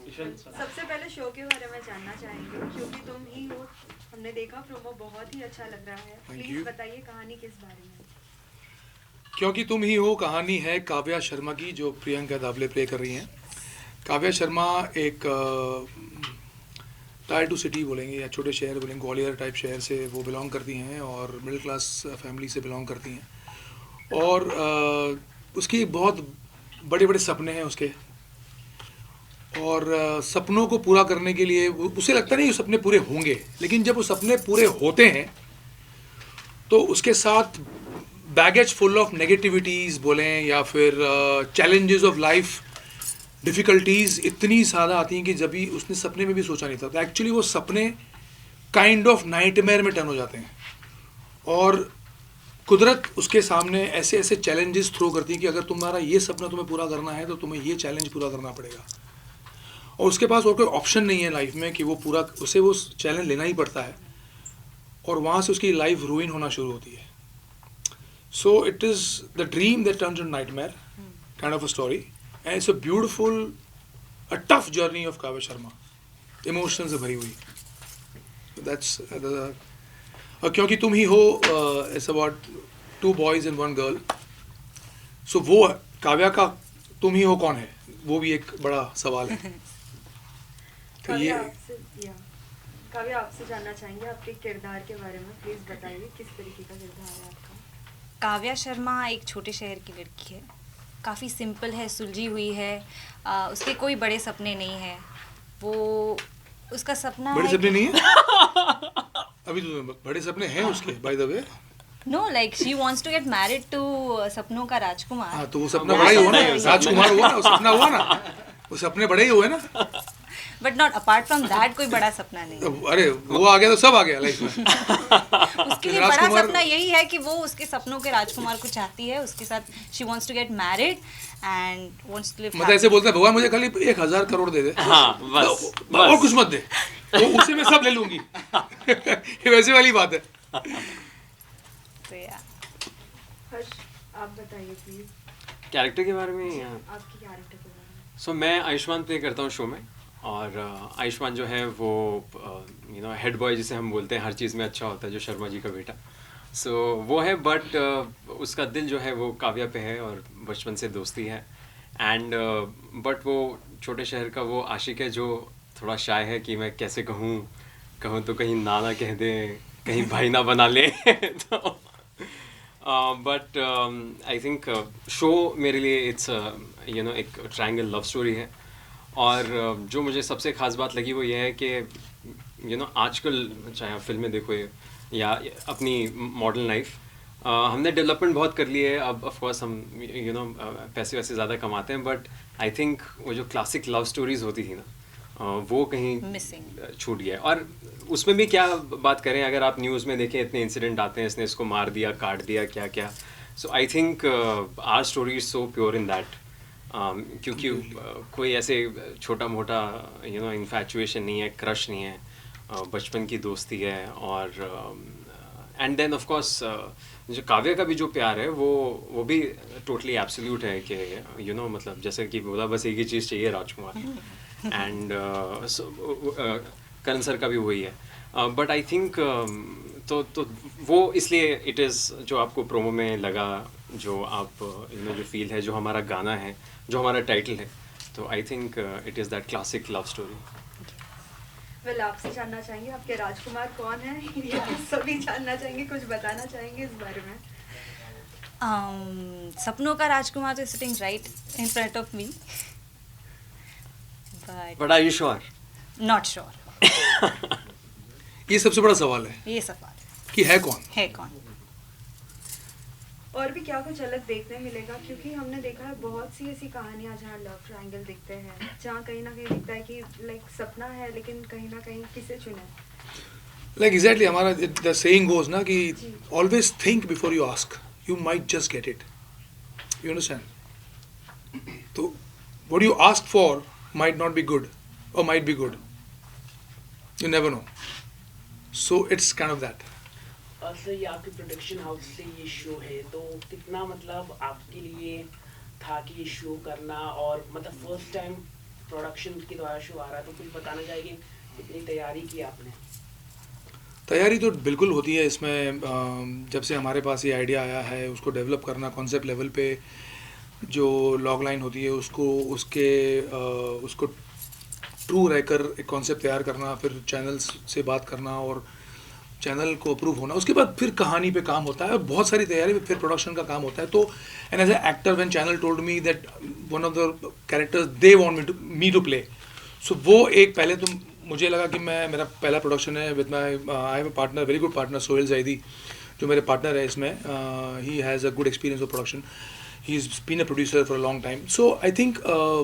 सबसे पहले शो के बारे में जानना चाहेंगे, क्योंकि तुम ही हो, हमने देखा प्रोमो बहुत ही अच्छा लग रहा है। प्लीज बताइए कहानी किस बारे में। क्योंकि तुम ही हो कहानी है काव्या शर्मा की, जो प्रियंका दावले प्ले कर रही हैं। काव्या शर्मा एक टायर टू सिटी बोलेंगे या छोटे शहर बोलेंगे, ग्वालियर टाइप शहर से वो बिलोंग करती हैं और मिडिल क्लास फैमिली से बिलोंग करती हैं। और उसकी बहुत बड़े बड़े सपने हैं उसके, और सपनों को पूरा करने के लिए उसे लगता नहीं ये सपने पूरे होंगे, लेकिन जब वो सपने पूरे होते हैं तो उसके साथ बैगेज फुल ऑफ नेगेटिविटीज़ बोलें या फिर चैलेंजेस ऑफ लाइफ, डिफ़िकल्टीज़ इतनी ज़्यादा आती हैं कि जब भी उसने सपने में भी सोचा नहीं था, तो एक्चुअली वो सपने काइंड ऑफ नाइटमेयर में टर्न हो जाते हैं। और कुदरत उसके सामने ऐसे ऐसे चैलेंजेस थ्रो करती है कि अगर तुम्हारा ये सपना तुम्हें पूरा करना है तो तुम्हें ये चैलेंज पूरा करना पड़ेगा। और उसके पास और कोई ऑप्शन नहीं है लाइफ में कि वो पूरा, उसे वो चैलेंज लेना ही पड़ता है, और वहाँ से उसकी लाइफ रूइन होना शुरू होती है। So it is the dream that turns into nightmare kind of a story, and it's a beautiful, a tough journey of Kavya Sharma, emotion से भरी हुई। दैट्स क्योंकि तुम ही हो it's about 2 boys and 1 girl. So वो काव्या का तुम ही हो कौन है, वो भी एक बड़ा सवाल है। तो ये काव्या आपसे जानना चाहेंगे आपके किरदार के बारे में। प्लीज बताइए किस तरीके का किरदार है आपका। काव्या शर्मा एक छोटे शहर की लड़की है, काफ़ी सिंपल है, सुलझी हुई है। उसके कोई बड़े सपने नहीं है। वो उसका सपना बड़े है सपने नहीं है अभी तो बड़े सपने हैं उसके, by the way. No, like she wants to get married to सपनों का राजकुमार। हाँ, तो वो सपना बड़ा ही हुआ ना, राजकुमार हुआ ना, वो सपना हुआ ना, वो सपने बड़े ही हुए ना। But not apart from that कोई बड़ा सपना नहीं है। अरे वो आ गया तो सब आ गया लाइफ में। उसके लिए बड़ा सपना यही है कि वो उसके सपनों के राजकुमार को चाहती है, उसके साथ she wants to get married and wants to live. मतलब ऐसे बोलता है भगवान मुझे खाली 1000 करोड़ दे दे, हाँ, बस, और कुछ मत दे, वो उससे मैं सब ले लूंगी। ये वैसे वाली बात है। तो या हर्ष आप बताइए प्लीज कैरेक्टर के बारे में। आपकी कैरेक्टर के बारे में। सो मैं आयुष्मान प्ले करता हूँ शो में, और आयुष्मान जो है वो हेड बॉय जिसे हम बोलते हैं, हर चीज़ में अच्छा होता है, जो शर्मा जी का बेटा। सो वो है, बट उसका दिल जो है वो काव्या पे है और बचपन से दोस्ती है। एंड बट वो छोटे शहर का वो आशिक है जो थोड़ा शाय है कि मैं कैसे कहूँ तो कहीं नाना कह दे, कहीं भाई ना बना ले। तो बट आई थिंक शो मेरे लिए इट्स एक ट्रायंगल लव स्टोरी है। और जो मुझे सबसे ख़ास बात लगी वो ये है कि आजकल चाहे आप फिल्में देखो या अपनी मॉडर्न लाइफ, हमने डेवलपमेंट बहुत कर ली है। अब ऑफ कोर्स हम पैसे वैसे ज़्यादा कमाते हैं, बट आई थिंक वो जो क्लासिक लव स्टोरीज़ होती थी ना, वो कहीं मिसिंग छूट गया है। और उसमें भी क्या बात करें, अगर आप न्यूज़ में देखें इतने इंसिडेंट आते हैं, इसने इसको मार दिया, काट दिया, क्या क्या। So I think our story is so pure in that, क्योंकि कोई ऐसे छोटा मोटा इन्फैचुएशन नहीं है, क्रश नहीं है, बचपन की दोस्ती है। और एंड देन ऑफ कोर्स जो काव्या का भी जो प्यार है वो भी टोटली एब्सोल्यूट है कि मतलब जैसे कि बोला, बस एक ही चीज़ चाहिए, राजकुमार। एंड करण सर का भी वही है। बट आई थिंक तो वो इसलिए इट इज़, जो आपको प्रोमो में लगा, जो आप जो फील है, जो हमारा गाना है, जो हमारा टाइटल है, तो I think it is that classic love story. Well आपसे जानना चाहेंगे आपके राजकुमार कौन है। ये सभी जानना चाहेंगे, कुछ बताना चाहेंगे इस बारे में। सपनों का राजकुमार is sitting right in front of me, but are you sure? Not sure. ये सबसे बड़ा सवाल है, ये सवाल है कि है कौन। और भी क्या कुछ अलग देखने मिलेगा, क्योंकि हमने देखा है बहुत सी ऐसी कहानियां जहाँ लव ट्रायंगल दिखते हैं, जहाँ कहीं ना कहीं दिखता है कि लाइक सपना है लेकिन कहीं ना कहीं किसे चुने। लाइक एग्जैक्टली हमारा द सेइंग गोज ना कि always think before you ask, you might just get it, you understand. तो what you ask for might not be good और might be good, you never know. So it's kind of that. Sir ये आपके production house से ये show है, तो कितना मतलब आपके लिए था कि ये शो करना, और मतलब फर्स्ट टाइम प्रोडक्शन के द्वारा शो आ रहा है, तो कुछ बताना चाहेंगे कितनी तैयारी की आपने? तैयारी तो बिल्कुल होती है इसमें। जब से हमारे पास ये आइडिया आया है, उसको डेवलप करना कॉन्सेप्ट लेवल पे, जो लॉग लाइन होती है उसको ट्रू रहकर एक कॉन्सेप्ट तैयार करना, फिर चैनल्स से बात करना और चैनल को अप्रूव होना, उसके बाद फिर कहानी पे काम होता है और बहुत सारी तैयारी, फिर प्रोडक्शन का काम होता है। तो and as a actor when channel told me that one of the characters they want me to play, so वो एक पहले तो मुझे लगा कि मेरा पहला प्रोडक्शन है with my I have a partner, very good partner, Sohail Zaidi, जो मेरे पार्टनर है इसमें। He has a good experience of production, he is been a producer for a long time. So I think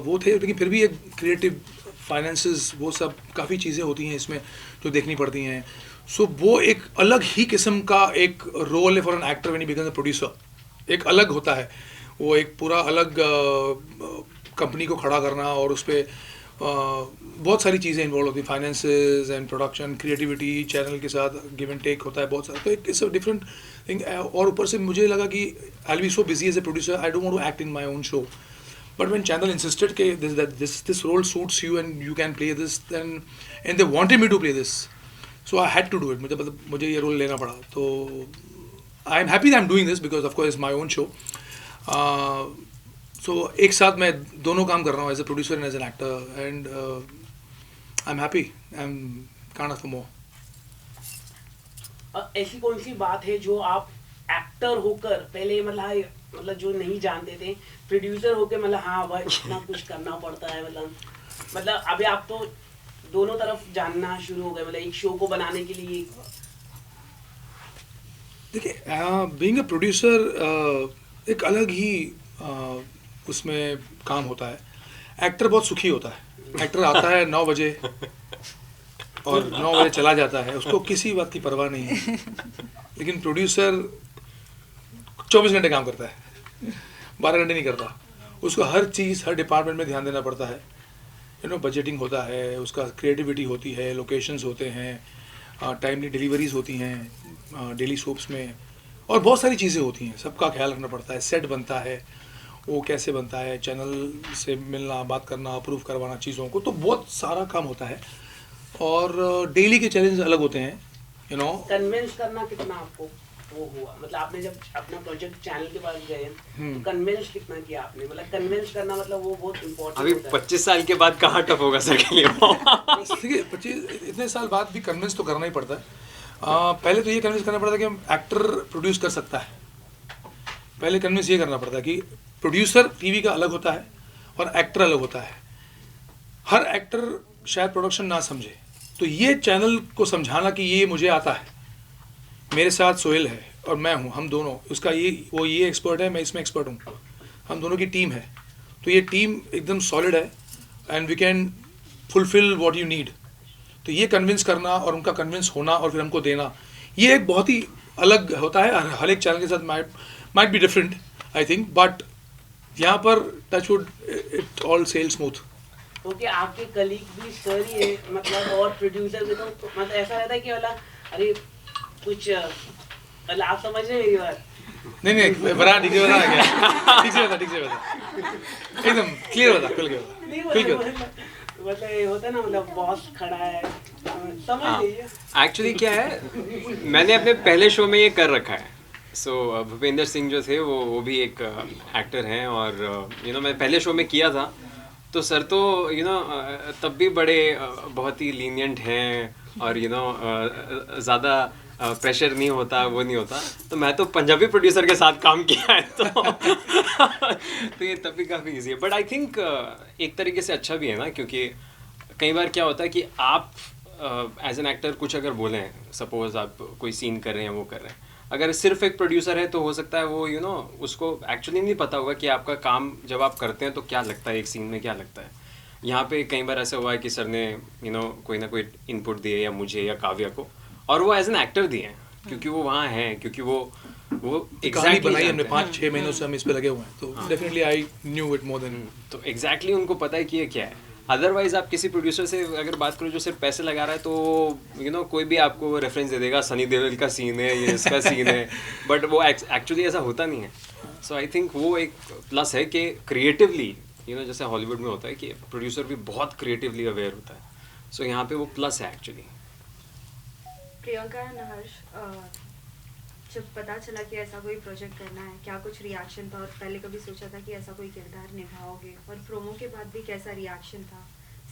वो थे, लेकिन फिर भी एक क्रिएटिव फाइनेंसेस वो सब काफ़ी चीज़ें होती हैं इसमें जो देखनी पड़ती हैं। सो वो एक अलग ही किस्म का एक रोल है for an actor when he becomes a producer, एक अलग होता है वो, एक पूरा अलग कंपनी को खड़ा करना और उस पर बहुत सारी चीज़ें इन्वॉल्व होती हैं, finances and production, creativity, channel के साथ गिव एंड टेक होता है बहुत सारा, तो एक इट्स अ डिफरेंट थिंग। और ऊपर से मुझे लगा कि I will be so busy as a producer, I don't want to act in my own show, but when channel insisted के this role suits you and you can play this, then and they wanted me to play this, so I had to do it. मुझे ये role लेना पड़ा। तो I am happy that I am doing this because of course it's my own show. सो एक साथ मैं दोनों काम कर रहा हूँ, as a producer and as an actor, and I am happy, I am kind of more. ऐसी कौन सी बात है जो आप एक्टर होकर पहले मतलब जो नहीं जानते थे, प्रोड्यूसर होकर मतलब हाँ भाई इतना कुछ करना पड़ता है, मतलब अभी आप तो दोनों तरफ जानना शुरू हो गए, मतलब एक शो को बनाने के लिए? देखिए, बीइंग अ प्रोड्यूसर एक अलग ही उसमें काम होता है। एक्टर बहुत सुखी होता है, एक्टर आता है 9 बजे और 9 बजे चला जाता है, उसको किसी बात की परवाह नहीं है। लेकिन प्रोड्यूसर 24 घंटे काम करता है, 12 घंटे नहीं करता। उसको हर चीज़, हर डिपार्टमेंट में ध्यान देना पड़ता है। बजटिंग होता है, उसका क्रिएटिविटी होती है, लोकेशंस होते हैं, टाइमली डिलीवरीज होती हैं डेली सोप्स में, और बहुत सारी चीज़ें होती हैं, सबका ख्याल रखना पड़ता है। सेट बनता है, वो कैसे बनता है, चैनल से मिलना, बात करना, अप्रूव करवाना चीज़ों को, तो बहुत सारा काम होता है और डेली के चैलेंज अलग होते हैं। कन्विंस करना कितना आपको वो हुआ, मतलब आपने जब अपना प्रोजेक्ट चैनल के पास गए तो कन्विंस कितना किया आपने? मतलब कन्विंस करना मतलब वो बहुत इम्पोर्टेंट अभी होता है। 25 साल के बाद कहाँ टफ होगा सर के लिए? देखिए, 25 इतने साल बाद भी कन्विंस तो करना ही पड़ता है। पहले तो ये कन्विंस करना पड़ता है कि एक्टर प्रोड्यूस कर सकता है। पहले कन्विंस ये करना पड़ता है कि प्रोड्यूसर टीवी का अलग होता है और एक्टर अलग होता है। हर एक्टर शायद प्रोडक्शन ना समझे, तो ये चैनल को समझाना कि ये मुझे आता है, मेरे साथ सोहेल है और मैं हूँ, हम दोनों, उसका वो ये एक्सपर्ट है, मैं इसमें एक्सपर्ट हूँ, हम दोनों की टीम है, तो ये टीम एकदम सॉलिड है and we can fulfil what you need. तो ये कन्विंस करना और उनका कन्विंस होना और फिर हमको देना, ये एक बहुत ही अलग होता है। हर एक चैनल के साथ might be different I think, but यहाँ पर touch wood it all sail smooth. Okay, आपके कलीग भी सर ही है मतलब, और प्रोड्यूसर भी, तो मतलब ऐसा रहता है कि वाला अरे कुछ मतलब आप समझ रहे हैं मेरी बात? नहीं बता, ठीक से बता क्या, ठीक से बता, एकदम क्लियर बता, खुल के बता। मतलब ये होता है ना, मतलब बॉस खड़ा है, समझ लीजिए। एक्चुअली क्या है, मैंने अपने पहले शो में ये कर रखा है। सो भूपेंद्र सिंह जो थे वो भी एक एक्टर हैं, और मैं पहले शो में किया था, तो सर तो तब भी बड़े बहुत ही लीनियंट हैं, और ज़्यादा प्रेशर नहीं होता, वो नहीं होता। तो मैं तो पंजाबी प्रोड्यूसर के साथ काम किया है, तो ये तब भी काफ़ी ईजी है। बट आई थिंक एक तरीके से अच्छा भी है ना, क्योंकि कई बार क्या होता है कि आप एज एन एक्टर कुछ अगर बोलें, सपोज आप कोई सीन कर रहे हैं, वो कर रहे हैं, अगर सिर्फ एक प्रोड्यूसर है तो हो सकता है वो उसको एक्चुअली नहीं पता होगा कि आपका काम जब आप करते हैं तो क्या लगता है, एक सीन में क्या लगता है। यहाँ पे कई बार ऐसा हुआ है कि सर ने कोई ना कोई इनपुट दिए, या मुझे या काव्या को, और वो एज एन एक्टर दिए हैं, क्योंकि वो वहाँ हैं, क्योंकि वो एग्जैक्टली बनाई हमने 5-6 महीनों से, हम इस पे लगे हुए हैं, तो definitely I knew it more than. तो एग्जैक्टली उनको पता है कि ये क्या है। अदरवाइज आप किसी प्रोड्यूसर से अगर बात करो जो सिर्फ पैसे लगा रहा है, तो कोई भी आपको रेफरेंस दे देगा, सनी देओल का सीन है, ये इसका सीन है, बट वो एक्चुअली ऐसा होता नहीं है। सो आई थिंक वो एक प्लस है कि क्रिएटिवली जैसे हॉलीवुड में होता है कि प्रोड्यूसर भी बहुत क्रिएटिवली अवेयर होता है, सो यहाँ पे वो प्लस है एक्चुअली। प्रियंका एंड हर्ष, जब पता चला कि ऐसा कोई प्रोजेक्ट करना है, क्या कुछ रिएक्शन था, और पहले कभी सोचा था कि ऐसा कोई किरदार निभाओगे, और प्रोमो के बाद भी कैसा रिएक्शन था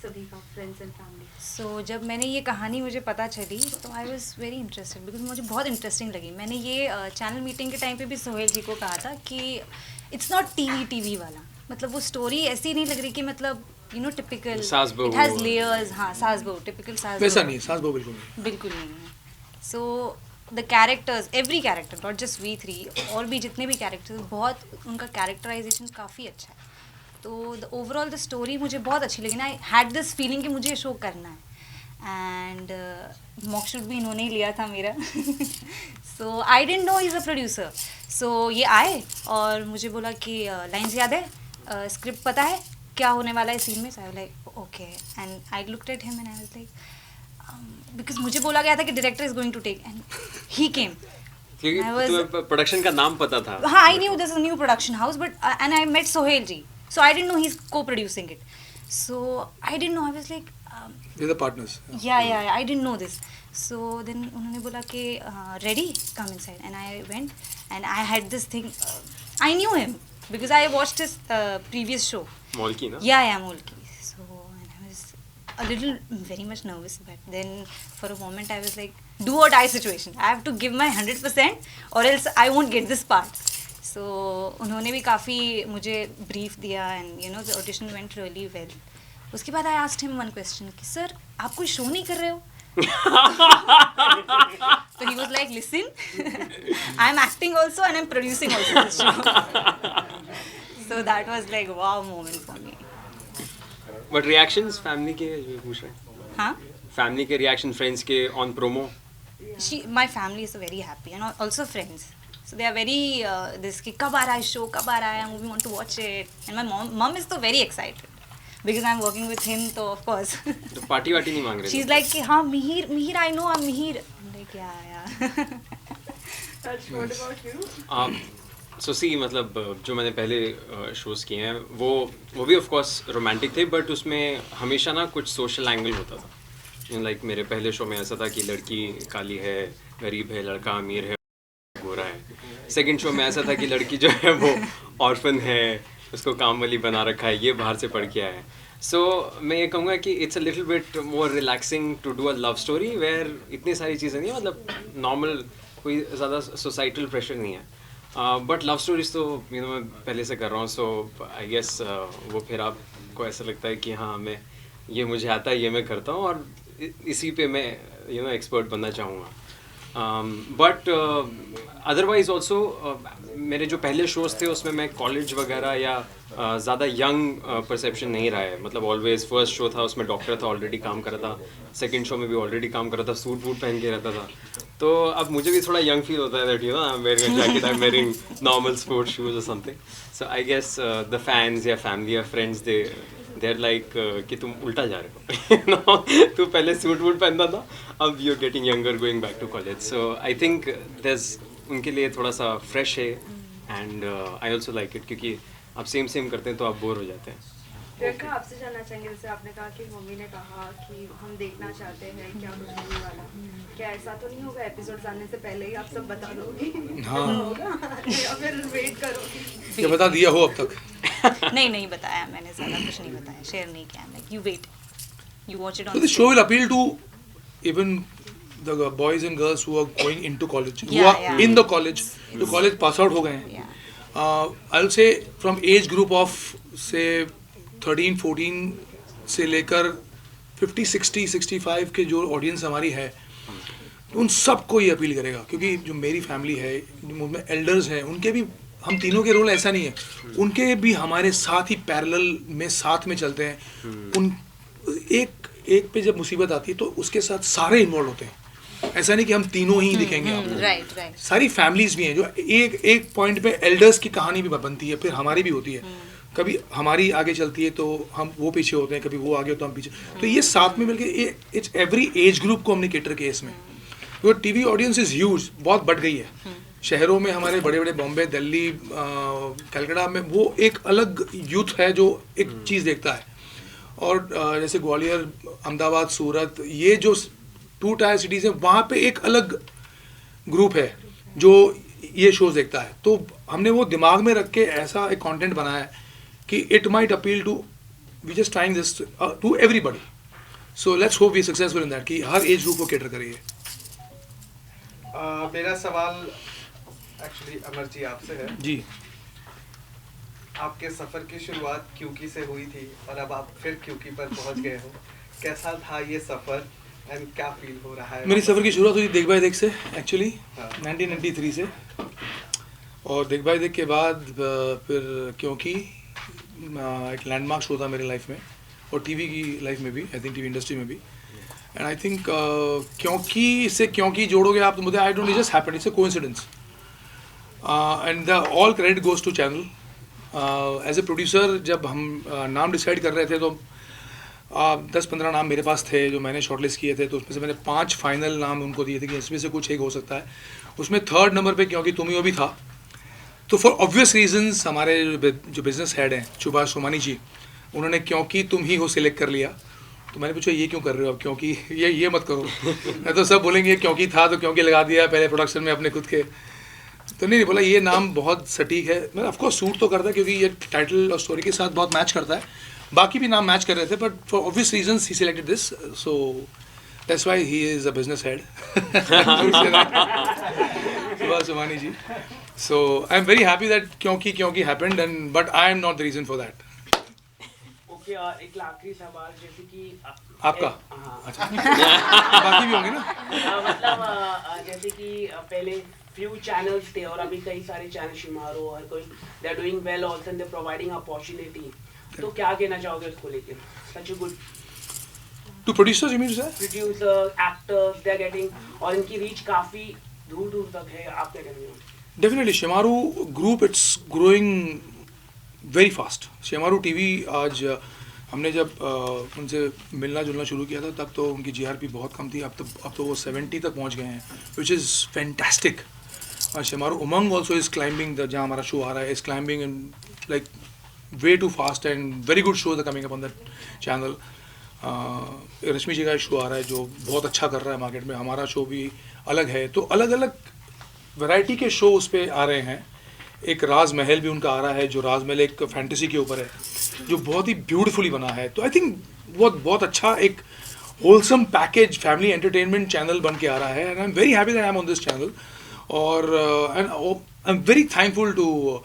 सभी का, फ्रेंड्स एंड फैमिली? सो जब मैंने ये कहानी मुझे पता चली तो I was very interested, because मुझे बहुत इंटरेस्टिंग लगी। मैंने ये चैनल मीटिंग के टाइम पे भी सोहेल जी को कहा था कि इट्स नॉट टीवी वाला, मतलब वो स्टोरी ऐसी नहीं लग रही कि मतलब टिपिकल सास बहू। It has layers. हाँ, सास बहू, टिपिकल सास वैसा बहू। नहीं है, सास बहू बिल्कुल नहीं। बिल्कुल नहीं है। So the characters, every character, not just we three, और भी जितने भी कैरेक्टर्स, बहुत उनका कैरेक्टराइजेशन काफ़ी अच्छा है। तो द ओवरऑल द स्टोरी मुझे बहुत अच्छी लगी ना। आई हैड दिस फीलिंग कि मुझे शो करना है, एंड मॉकशूट भी इन्होंने ही लिया था मेरा। So I didn't know is a producer. So ये आए और मुझे बोला कि लाइन्स याद है, स्क्रिप्ट पता है, क्या होने वाला है सीन में? So I was like okay, and I looked at him and I was like, because मुझे बोला गया था कि director is going to take, and he came. क्योंकि I was- तुम्हें प्रोडक्शन का नाम पता था। हाँ, I knew this is a new production house, but and I met Sohail ji, so I didn't know he's co-producing it. So I didn't know. I was like, We're the partners. yeah, I didn't know this. So then उन्होंने बोला कि ready, come inside, and I went, and I had this thing. I knew him because I watched his previous show. Mall की ना? Yeah, Molki. So and I was a little, very much nervous, but then for a moment I was like, do or die situation. I have to give my 100% or else I won't get this part. So उन्होंने भी काफ़ी मुझे brief दिया, and the audition went really well. उसके बाद I asked him one question कि sir आप कोई शो नहीं कर रहे हो? So he was like, listen, I'm acting also and I'm producing also this show. So that was like wow moment for me. But reactions family के जो पूछ रहे हैं, हाँ? फैमिली के रिएक्शन, फ्रेंड्स के on promo? My family is very happy, and also friends. So they are very this कि कब आ रहा है शो, कब आ रहा है, we want to watch it. And my mom is so very excited because I'm working with him, so of course. तो party वार्टी नहीं मांग रहे She's थे? like कि हाँ Mihir, I know I'm Mihir. I'm like yeah. Harsh, what about you? सो सी मतलब जो मैंने पहले शोज़ किए हैं वो भी ऑफ कोर्स रोमांटिक थे, बट उसमें हमेशा ना कुछ सोशल एंगल होता था। लाइक मेरे पहले शो में ऐसा था कि लड़की काली है, गरीब है, लड़का अमीर है, गोरा है। सेकंड शो में ऐसा था कि लड़की जो है वो ऑर्फन है, उसको काम वाली बना रखा है, ये बाहर से पढ़ के आया है। सो मैं ये कहूँगा कि it's a little bit more relaxing to do a love story where इतनी सारी चीज़ें नहीं है, मतलब नॉर्मल कोई ज़्यादा सोसाइटल प्रेशर नहीं है। बट लव स्टोरीज तो मैं पहले से कर रहा हूँ, सो आई गेस वो फिर आपको ऐसा लगता है कि हाँ मैं ये मुझे आता है, ये मैं करता हूँ, और इसी पे मैं एक्सपर्ट बनना चाहूँगा। बट अदरवाइज ऑल्सो मेरे जो पहले शोज़ थे उसमें मैं कॉलेज वगैरह या ज़्यादा यंग परसेप्शन नहीं रहा है। मतलब ऑलवेज फर्स्ट शो था उसमें डॉक्टर था, ऑलरेडी काम कर रहा था, सेकंड शो में भी ऑलरेडी काम कर रहा था, सूट वूट पहन के रहता था। तो अब मुझे भी थोड़ा यंग फील होता है that I am wearing a jacket, I am wearing normal sports shoes और something. So I guess the fans या फैमिली या फ्रेंड्स दे आर लाइक कि तुम उल्टा जा रहे हो। तू पहले सूट वूट पहनता था, अब you are getting younger going back to college. So I think this उनके लिए थोड़ा सा फ्रेश है, and I also like it, क्योंकि आप सेम करते हैं तो आप बोर हो जाते हैं। प्रियंका, आपसे जानना चाहेंगे, जैसे आपने कहा कि मम्मी ने कहा कि हम देखना चाहते हैं क्या कुछ होने वाला, क्या ऐसा तो नहीं होगा एपिसोड्स आने से पहले ही आप सब बता दोगी? हाँ। होगा या फिर वेट करोगी? क्या बता दिया हो अब तक? नहीं बताया मैंने, ज़्यादा कुछ नहीं बताया, शेयर नहीं किया। Like you wait, you watch it So on the show will appeal to even the boys and girls who are going into college, who Yeah, are yeah. in the college, जो college pass out हो गए हैं। Yeah. I'll say from age group of say 13-14 से लेकर 50, 60, 65 के जो audience हमारी है, उन सबको ये अपील करेगा, क्योंकि जो मेरी फैमिली है, जो उनमें एल्डर्स हैं, उनके भी हम तीनों के रोल ऐसा नहीं है, उनके भी हमारे साथ ही पैरेलल में साथ में चलते हैं। उन एक पे जब मुसीबत आती है तो उसके साथ सारे इन्वॉल्व होते हैं। ऐसा नहीं कि हम तीनों ही दिखेंगे आपको, राइट। सारी फैमिलीज भी हैं जो एक पॉइंट पे एल्डर्स की कहानी भी बनती है, फिर हमारी भी होती है। कभी हमारी आगे चलती है तो हम वो पीछे होते हैं, कभी वो आगे तो हम पीछे। तो ये साथ में मिलके इट्स एवरी एज ग्रुप को हमने कैटर किया इसमें। तो टीवी ऑडियंस इज ह्यूज, बहुत बढ़ गई है। शहरों में हमारे बड़े बड़े बॉम्बे, दिल्ली, कलकत्ता में वो एक अलग यूथ है जो एक चीज़ देखता है। और जैसे ग्वालियर, अहमदाबाद, सूरत, ये जो 2 टायर सिटीज़ हैं, वहाँ पे एक अलग ग्रुप है जो ये शोज़ देखता है। तो हमने वो दिमाग में रख के ऐसा एक कंटेंट बनाया है कि it might appeal to, we just trying this to everybody. So let's hope we successful in that कि हर एज ग्रुप को कैटर करिए। मेरा सवाल एक्चुअली अमर जी आपसे है। जी, आपके सफ़र की शुरुआत क्यूकी से हुई थी और अब आप फिर क्यूकी पर पहुंच गए हो। कैसा था ये सफ़र एंड क्या फील हो रहा है? मेरी सफ़र की शुरुआत हुई देख भाई देख से एक्चुअली हाँ। 1993 से, और देख भाई देख के बाद फिर क्योंकि एक लैंडमार्क शो था मेरी लाइफ में और टीवी की लाइफ में भी, आई थिंक टीवी इंडस्ट्री में भी। एंड आई थिंक क्योंकि से क्योंकि जोड़ोगे आप तो मुझे, I don't, it just happened, it's a coincidence and the all credit goes to channel. As a producer जब हम नाम डिसाइड कर रहे थे तो 10-15 नाम मेरे पास थे जो मैंने शॉर्टलिस्ट किए थे, तो उसमें से मैंने 5 फाइनल नाम उनको दिए थे कि इसमें से कुछ एक हो सकता है। उसमें 3rd नंबर पे क्योंकि तुम ही वो भी था। तो फॉर ऑब्वियस रीजंस हमारे जो बिजनेस हेड हैं सुभाष सोमानी जी, उन्होंने क्योंकि तुम ही हो सिलेक्ट कर लिया। तो मैंने पूछा ये क्यों कर रहे हो अब, क्योंकि ये मत करो नहीं तो सब बोलेंगे क्योंकि था तो क्योंकि लगा दिया पहले प्रोडक्शन में अपने खुद के। तो नहीं बोला ये नाम बहुत सटीक है, मतलब ऑफकोर्स सूट तो करता है क्योंकि ये टाइटल और स्टोरी के साथ बहुत मैच करता है। बाकी भी नाम मैच कर रहे थे but for obvious reasons he selected this, so that's why he is a business head Subhash Somani ji. So I am very happy that क्योंकि happened and but I am not the reason for that. Okay, और एक आखिरी सवाल, जैसे कि आपका? हाँ अच्छा बाकी भी होंगे ना? मतलब जैसे कि पहले few channels थे और अभी कई सारे चैनल शिमारो हर कोई they are doing well also and they are providing opportunity। तो क्या कहना चाहोगे उसको लेकर? Such a good To producers you mean to say? producer, actors, they are getting, और इनकी रीच काफी दूर दूर तक है, आप क्या कहेंगे? Definitely Shimaru group, it's growing very fast. Shimaru TV आज हमने जब उनसे मिलना जुलना शुरू किया था तब तो उनकी GRP बहुत कम थी, अब तो वो 70 तक पहुंच गए हैं, which is fantastic. और Shemaroo Umang also is climbing, जहाँ हमारा शो आ रहा है is climbing and like way too fast and very good shows are coming up on that channel. Rashmi ji का शो आ रहा है जो बहुत अच्छा कर रहा है मार्केट में, हमारा शो भी अलग है, तो अलग अलग वैरायटी के शो उस पर आ रहे हैं। एक राज महल भी उनका आ रहा है जो राज महल एक फैंटेसी के ऊपर है जो बहुत ही ब्यूटीफुली बना है। तो आई थिंक बहुत अच्छा एक wholesome package family entertainment channel बन के आ रहा है and I am very happy that I am on this channel. और and I am very thankful to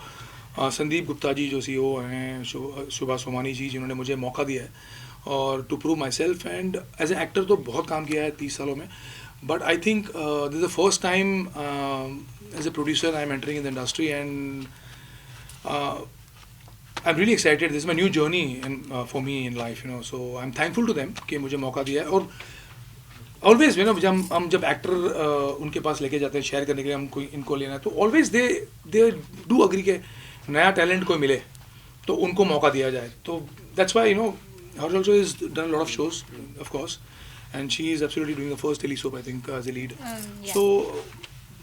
Sandeep Gupta ji जो CEO हैं, सुभाष सोमानी जी जिन्होंने मुझे मौका दिया है और to prove myself. And as a actor तो बहुत काम किया है 30 सालों में, but I think this is the first time as a producer I am entering in the industry and I am really excited. This is my new journey for me in life, you know, so I am thankful to them कि मुझे मौका दिया है। और always you know जब actor उनके पास लेके जाते हैं शेयर करने के लिए, हम कोई इनको लेना है तो ऑलवेज दे डू अग्री के नया टैलेंट कोई मिले तो उनको मौका दिया जाए। तो that's why you know her also is done a lot of shows of course and she is absolutely doing the first telly soap I think as a lead. So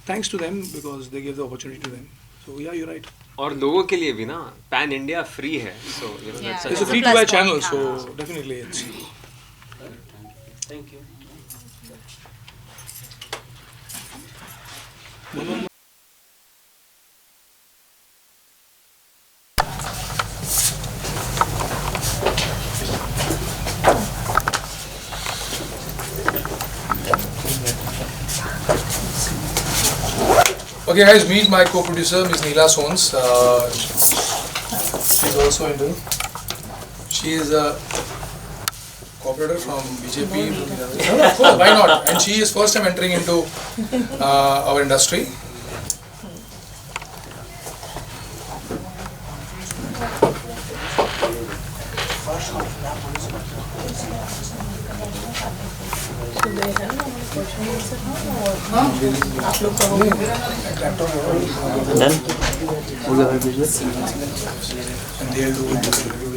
thanks to them because they give the opportunity to them. So yeah you right. और लोगों के लिए भी ना pan India free है, so you know that's it's a a free to plus Y point, channel, हाँ. So definitely it's thank you. Okay guys, meet my co-producer Ms. Neela Sons. She's also into. She is a co-operator from BJP. No, of course, why not? And she is first time entering into our industry. And they'll do it.